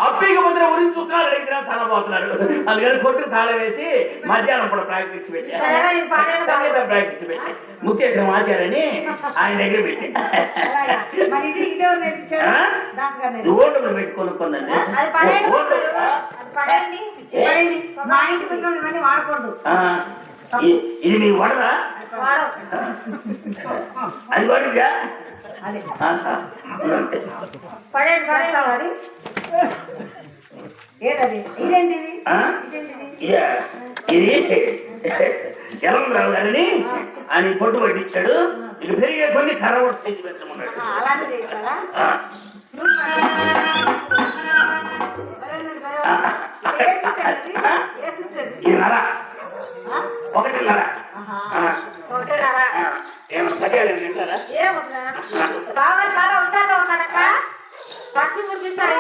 అప్పికి ముందర ఉరికి చుట్టాలు అడిగినా తనబోతున్నారు. అందుకని కొట్టు తాళం వేసి మధ్యాహ్నం కూడా ప్రాక్టీస్ పెట్టి సంగీతం ప్రాక్టీస్ పెట్టి ముఖ్యేశ్వరం ఆచార్యని ఆయన దగ్గర పెట్టి ఓటు పెట్టి కొనుక్కుందండి. ఇది నీ వడరా? అది వడుగా ఇది ఎలంరావు గారిని ఆయన పొట్టు పట్టించాడు. ఇక పెరిగే కొన్ని కరవడు స్టేజ్ పెట్టమన్నాడు. ఇది నర ఒకటిన్నర ఏమన్నా పదేళ్ళు తింటారా? బాగా చాలా హుషారుగా ఉన్నాడక్క. పచ్చి మురికిస్తారు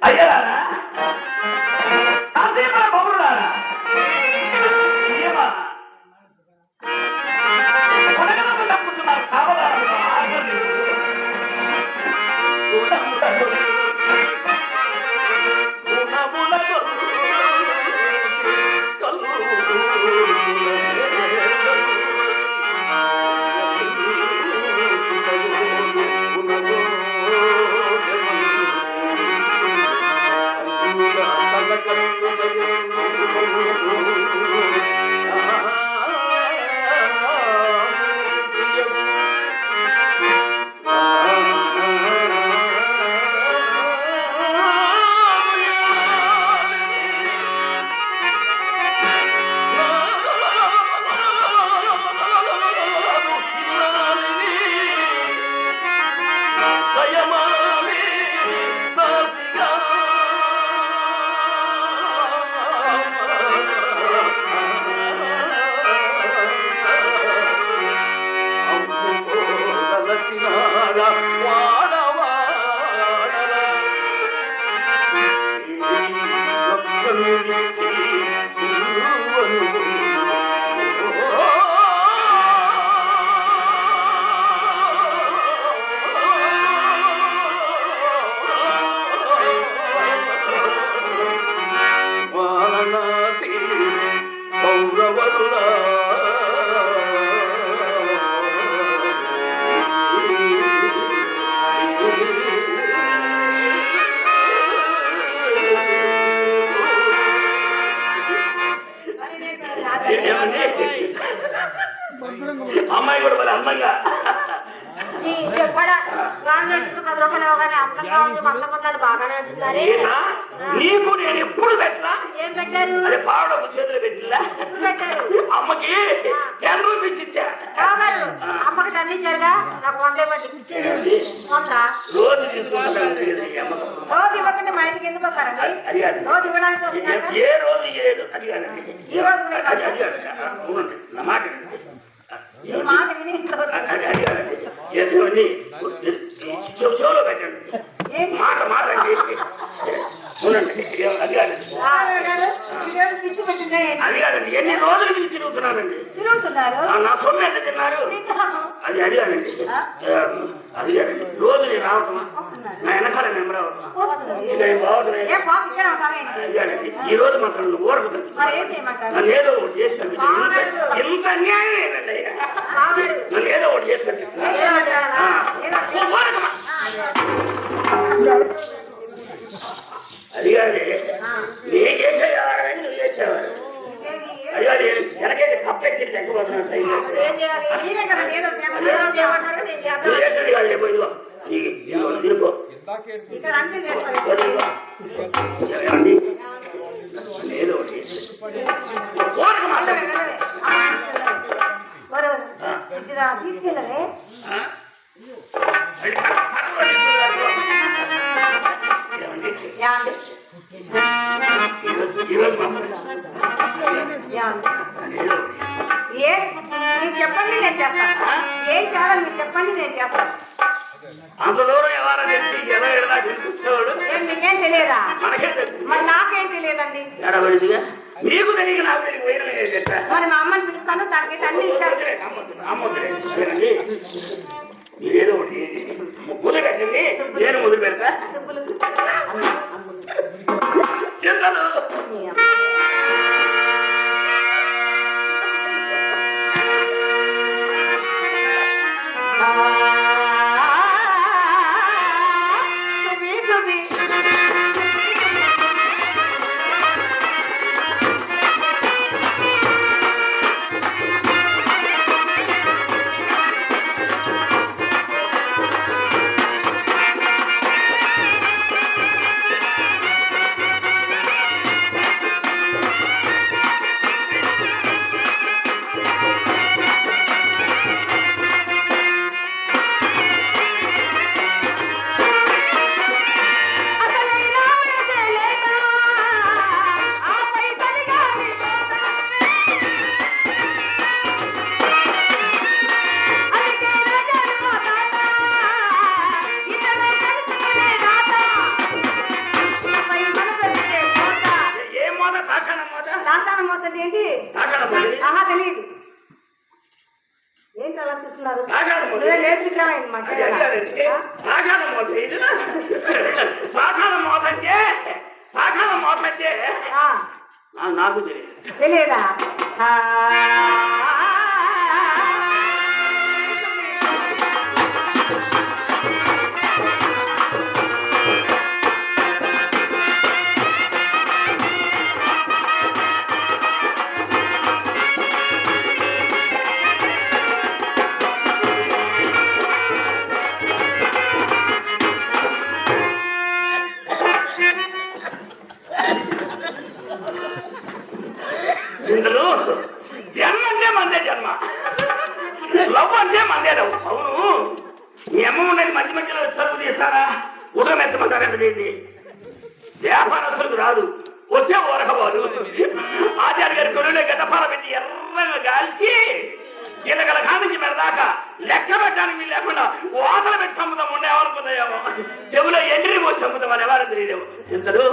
అయ్యారా కాసేపా బొమ్మలారా తప్పుతున్నారు సావధానంగా మొగడా గాజు పెట్టుకు 10 రూపాయలు ఇవ్వగానే అంతంగా ఉంది మందకుందని బాగానే అంటున్నారే. నేనా? నీకు నేను ఎప్పుడు పెట్టలా? ఏం పెట్టారు? అదే పావుడపు చేతులు పెట్టిలా పెట్టారు. అమ్మకి 10 రూపీస్ ఇచ్చా. బావగారు అమ్మకి టన్ ఇచ్చారుగా, నాకు 100 ఇవ్వండి. 100 రోజు తీసుకుంటాను. రోజు ఇవ్వకుండా మా ఇంటికి ఎందుకు వస్తారండి? అది కాదు, రోజు ఇవ్వడానికి వస్తున్నారా? ఏ రోజు ఇయ్యలేదు. అది కాదండి, ఈ రోజు కూడా అది కాదు. అవునండి, నా మాట వినండి. ఈ మాట విని ఇంతవరకు అది కాదండి, ఏమండి చెవులో పెట్టండి. ఏంటి? మాట అండి. అవునండి, అది కాదండి. బావగారు, ఈరోజు పిచ్చి పెట్టిందే. అది కాదండి, ఎన్ని రోజులు మీకు తిరుగుతున్నానండి. తిరుగుతున్నారు. నా సొమ్ము ఎంత తిన్నారు? తింటాను. అది కాదండి, అది కాదండి. రోజు నేను రావటమా, నా వెనకాల మేము రావటమా, వస్తుంది. ఇక బాగుంటుంది. ఏ పాప ఇక్కడ ఉంటావేంటి? అది కాదండి, ఈ రోజు మాత్రం నువ్వు ఊరకు మరి ఏం చేయమంటారు? నన్ను ఏదో ఒకటి చేసి పంపించు. ఇంత అన్యాయం ఏంటండి? బావగారు నన్ను ఏదో ఒకటి చేసి పంపించు. ఏమంటారా? నువ్వు ఊరకమా. అది కాదే, నేను చేసేవారు నువ్వు చేసేవారు. అది కాదు, వెనకైతే కప్పెక్కి తగ్గిపోతున్నాను సైన్యం. ఏం చేయాలి? మీరే కదా నేను చేయమంటారు, నేను చేద్దాం. నువ్వు చేసేది కాదు, రేపు ఇదిగో ఇదిగో ఇక్కడ అంతే చేస్తారు. ఏమండి, ఏదో ఒకటి చేసి ఊరకమా. తీసుకెళ్ళవే. మీరు చెప్పండి నేను చేస్తాను. ఏం చేయాలి మీరు చెప్పండి నేను చేస్తాను. అంత దూరం ఎవరో తెలిసి ఎలా ఎడదా చూపించేవాడు. ఏం మీకేం తెలియదా? మనకే తెలుసు. మరి నాకేం తెలియదండి. ఎడబడిగా నీకు తెలియక నాకు తెలియక పోయిన చెప్పా. మరి మా అమ్మని పిలుస్తాను, దానికి అన్ని విషయాలు అమ్మొద్దులేండి. మీరేదో ఒకటి ముద్దు పెట్టండి, నేను ముద్దు పెడతా. చింతలు ఏంటి? ఆహా తెలియదు. ఏంటి అలా చూస్తున్నారు? నువ్వే నేర్పించావు మాకు. నాకు తెలియదా? ఇందులో జన్మ అంటే మందే జన్మ, లవ్ అంటే మందే లవ్. అవును, మీ అమ్మ ఉండేది మధ్య మధ్యలో చదువు తీస్తారా, ఉదయం ఎత్తమంటారు. ఎంతది వ్యాపారస్తులకు రాదు, వచ్చే ఊరకపోదు. ఆచార్య గారి కొడులే గడ్డపాల పెట్టి ఎర్రగా గాల్చి ఇళ్ళగల కానించి మెరదాకా లెక్క పెట్టడానికి లేకుండా వాతలు పెట్టి సముద్రం ఉండేవాలనుకుందాయేమో, చెవులో ఎండ్రి పోసి సముద్రం అని ఎవరు తెలియదేమో. చింతలు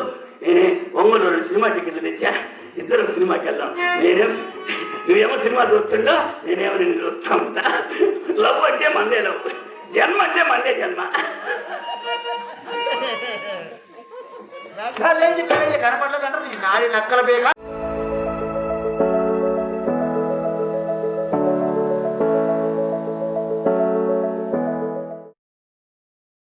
నేనే ఒంగోలు సినిమా టికెట్లు తెచ్చా, ఇద్దరు సినిమాకి వెళ్దాం. నువ్వేమో సినిమా చూస్తుండో నేనేమో నేను చూస్తా ఉంటా. లవ్ అంటే మందే లవ్, జన్మ అంటే మందే జన్మ. కనపడలేదంటారు నాది నక్కల బేగా.